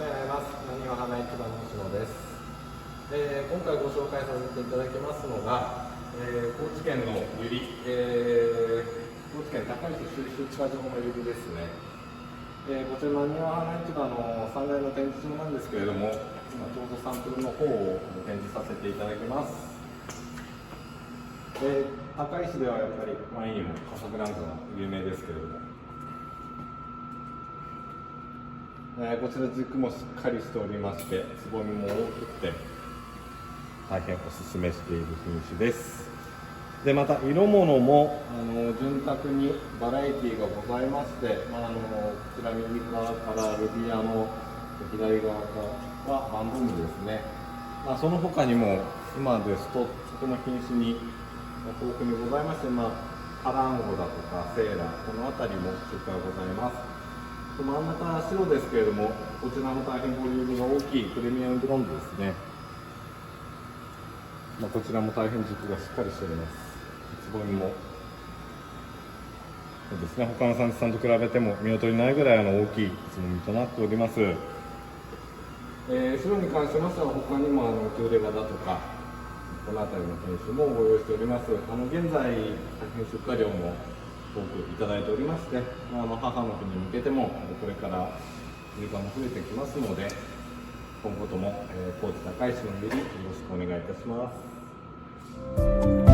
世話になります。何を花市場の西野です。今回ご紹介させていただきますのが、高知県のユリ、高知県高石収集地下場のユリですね。こちら何を花市場の3階の展示場なんですけれども、今ちょうどサンプルの方を展示させていただきます。高石ではやっぱりワインもカサブランカが有名ですけれども、こちら軸もしっかりしておりまして、つぼみも大きくて大変おすすめしている品種です。でまた色物も潤沢にバラエティーがございまして、こちら右側からルビアの左側からはバンドムですね。その他にも今ですととても品種に豊富にございまして、カランゴだとかセーラー、この辺りも出荷がございます。真ん中は白ですけれども、こちらも大変ボリュームが大きいプレミアムブロンズですね。こちらも大変軸がしっかりしております。つぼみもそうですね、他の産地さんと比べても見劣りないぐらい大きいつぼみとなっております。白に関しましては他にもキューレガだとかこの辺りの品種もご用意しております。現在大変出荷量も多くいただいておりまして、母の日に向けてもこれから入荷も増えてきますので、今後とも高知高石のユリよろしくお願いいたします。